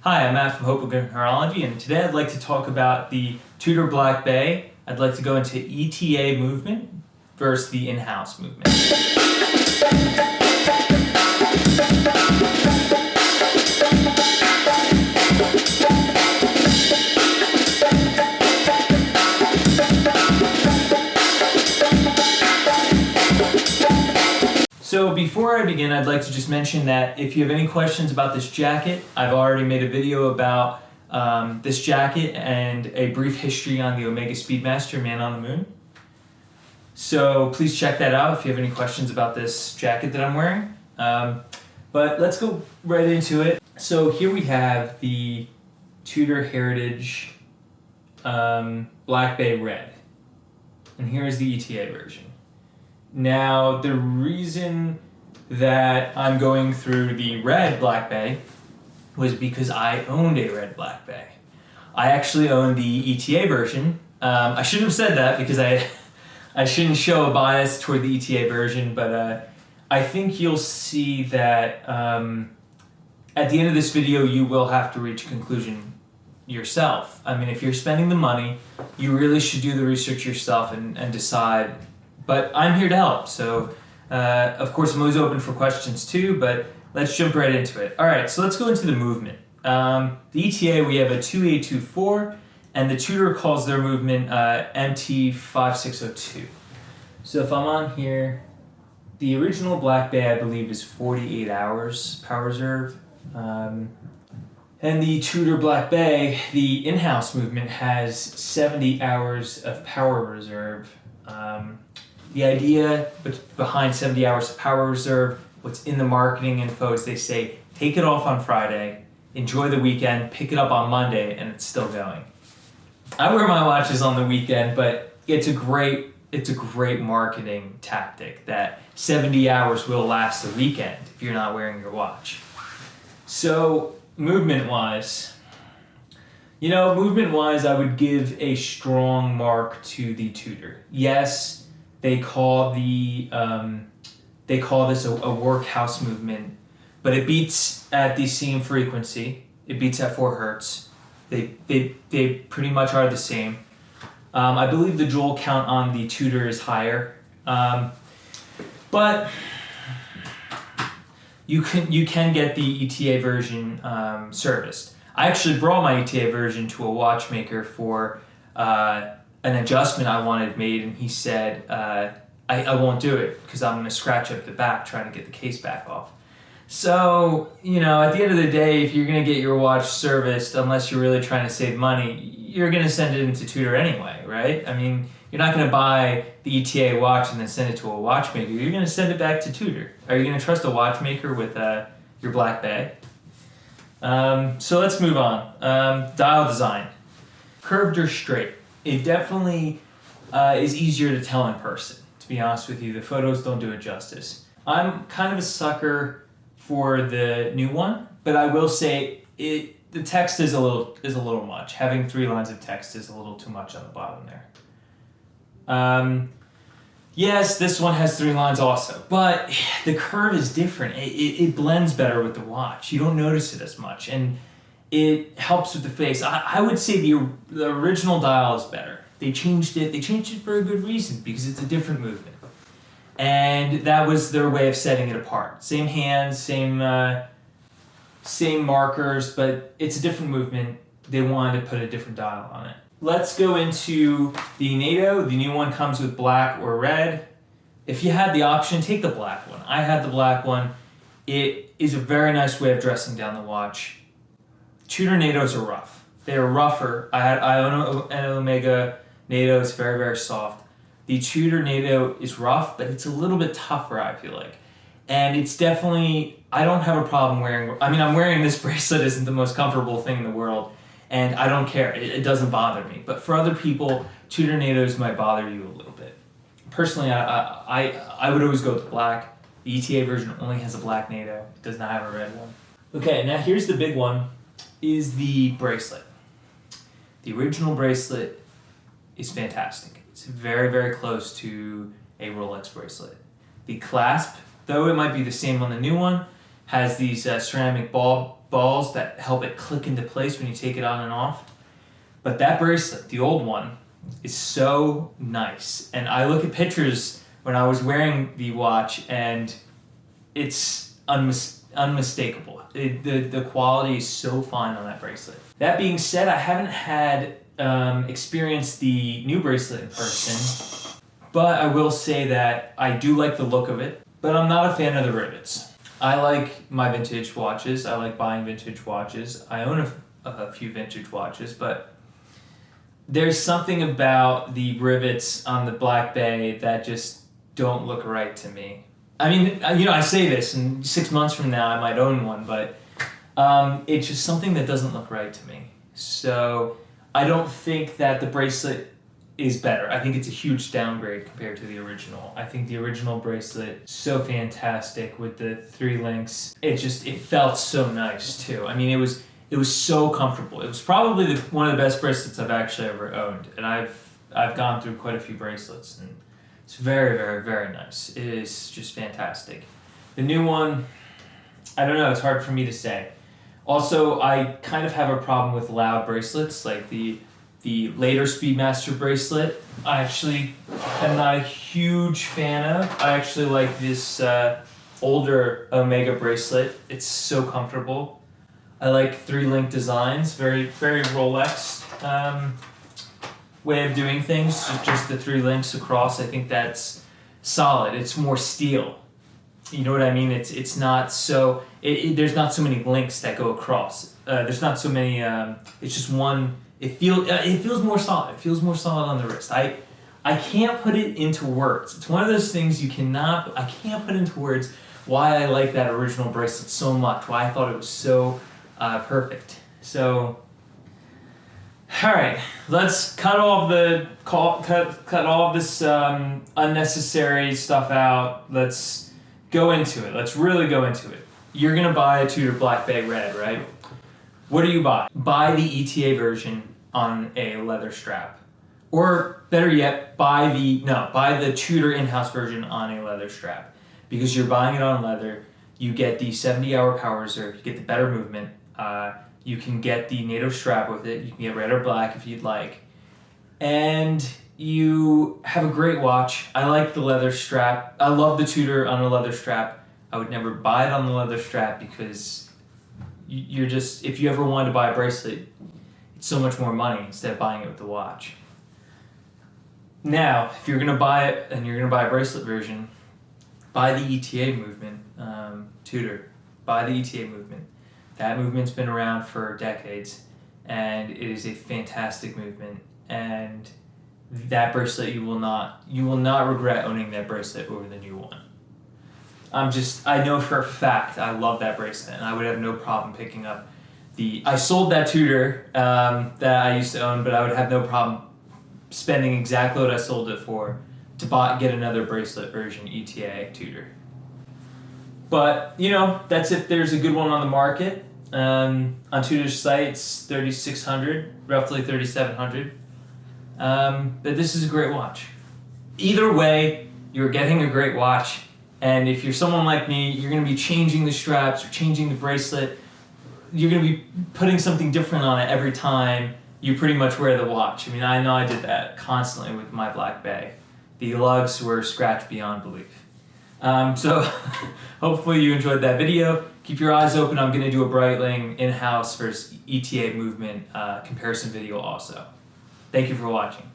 Hi, I'm Matt from Hoboken Horology, and today I'd like to talk about the Tudor Black Bay. I'd like to go into ETA movement versus the in-house movement. So before I begin, I'd like to just mention that if you have any questions about this jacket, I've already made a video about this jacket and a brief history on the Omega Speedmaster Man on the Moon. So please check that out if you have any questions about this jacket that I'm wearing. But let's go right into it. So here we have the Tudor Heritage Black Bay Red. And here's the ETA version. Now, the reason that I'm going through the red Black Bay was because I owned a red Black Bay. I actually owned the ETA version. I shouldn't have said that because I shouldn't show a bias toward the ETA version, but I think you'll see that at the end of this video, you will have to reach a conclusion yourself. I mean, if you're spending the money, you really should do the research yourself and decide. But I'm here to help, so of course I'm always open for questions too, but let's jump right into it. All right, so let's go into the movement. The ETA, we have a 2824, and the Tudor calls their movement MT5602. So if I'm on here, the original Black Bay, I believe, is 48 hours power reserve. And the Tudor Black Bay, the in-house movement, has 70 hours of power reserve. The idea behind 70 hours of power reserve, what's in the marketing info is they say, take it off on Friday, enjoy the weekend, pick it up on Monday, and it's still going. I wear my watches on the weekend, but it's a great marketing tactic that 70 hours will last the weekend if you're not wearing your watch. So movement-wise, I would give a strong mark to the Tudor. Yes, they call this a workhouse movement, but it beats at the same frequency. It beats at 4 hertz. They pretty much are the same. I believe the joule count on the Tudor is higher, but you can get the ETA version serviced. I actually brought my ETA version to a watchmaker for an adjustment I wanted made, and he said, I won't do it because I'm going to scratch up the back trying to get the case back off. So, at the end of the day, if you're going to get your watch serviced, unless you're really trying to save money, you're going to send it into Tudor anyway, right? I mean, you're not going to buy the ETA watch and then send it to a watchmaker. You're going to send it back to Tudor. Are you going to trust a watchmaker with your Black Bay? So let's move on. Dial design. Curved or straight? It definitely is easier to tell in person, to be honest with you. The photos don't do it justice. I'm kind of a sucker for the new one, but I will say the text is a little much. Having 3 lines of text is a little too much on the bottom there. Yes, this one has 3 lines also, but the curve is different. It blends better with the watch. You don't notice it as much, and it helps with the face. I would say the original dial is better. They changed it. They changed it for a good reason because it's a different movement, and that was their way of setting it apart. Same hands, same markers, but it's a different movement. They wanted to put a different dial on it. Let's go into the NATO. The new one comes with black or red. If you had the option, take the black one. I had the black one. It is a very nice way of dressing down the watch. Tudor NATOs are rough. They are rougher. I own an Omega NATO. It's very, very soft. The Tudor NATO is rough, but it's a little bit tougher, I feel like. And it's definitely, I don't have a problem I'm wearing this bracelet. Isn't the most comfortable thing in the world, and I don't care. It doesn't bother me. But for other people, Tudor NATOs might bother you a little bit. Personally, I would always go with black. The ETA version only has a black NATO. It does not have a red one. Okay, now here's the big one. Is the bracelet. The original bracelet is fantastic. It's very, very close to a Rolex bracelet. The clasp, though it might be the same on the new one, has these ceramic ball balls that help it click into place when you take it on and off. But that bracelet, the old one, is so nice. And I look at pictures when I was wearing the watch, and it's unmistakable. The quality is so fine on that bracelet. That being said, I haven't had experienced the new bracelet in person, but I will say that I do like the look of it, but I'm not a fan of the rivets. I like my vintage watches. I like buying vintage watches. I own a few vintage watches, but there's something about the rivets on the Black Bay that just don't look right to me. I mean, I say this, and 6 months from now I might own one, but it's just something that doesn't look right to me. So I don't think that the bracelet is better. I think it's a huge downgrade compared to the original. I think the original bracelet, so fantastic with the 3 links. It felt so nice too. I mean, it was so comfortable. It was probably one of the best bracelets I've actually ever owned, and I've gone through quite a few bracelets, and it's very, very, very nice. It is just fantastic. The new one, I don't know, it's hard for me to say. Also, I kind of have a problem with loud bracelets, like the later Speedmaster bracelet. I actually am not a huge fan of. I actually like this older Omega bracelet. It's so comfortable. I like 3-link designs, very, very Rolex way of doing things. Just the 3 links across. I think that's solid. It's more steel. You know what I mean? It's not so. There's not so many links that go across. There's not so many. It's just one. It feels more solid. It feels more solid on the wrist. I can't put it into words. It's one of those things I can't put into words why I like that original bracelet so much. Why I thought it was so perfect. So, all right, let's cut all of this unnecessary stuff out. Let's go into it. Let's really go into it. You're gonna buy a Tudor Black Bay Red, right? What do you buy? Buy the ETA version on a leather strap. Or better yet, buy the Tudor in-house version on a leather strap. Because you're buying it on leather, you get the 70-hour power reserve, you get the better movement, you can get the NATO strap with it, you can get red or black if you'd like, and you have a great watch. I like the leather strap. I love the Tudor on a leather strap. I would never buy it on the leather strap because if you ever wanted to buy a bracelet, it's so much more money instead of buying it with the watch. Now, if you're going to buy it and you're going to buy a bracelet version, buy the ETA movement, Tudor. Buy the ETA movement. That movement's been around for decades, and it is a fantastic movement. And that bracelet, you will not regret owning that bracelet over the new one. I know for a fact I love that bracelet, and I would have no problem picking up I sold that Tudor that I used to own, but I would have no problem spending exactly what I sold it for to get another bracelet version ETA Tudor. But, that's if there's a good one on the market. On Tudor's site, it's $3,600, roughly $3,700. But this is a great watch. Either way, you're getting a great watch. And if you're someone like me, you're going to be changing the straps or changing the bracelet. You're going to be putting something different on it every time you pretty much wear the watch. I mean, I know I did that constantly with my Black Bay. The lugs were scratched beyond belief. So hopefully you enjoyed that video. Keep your eyes open. I'm going to do a Breitling in-house versus ETA movement comparison video also. Thank you for watching.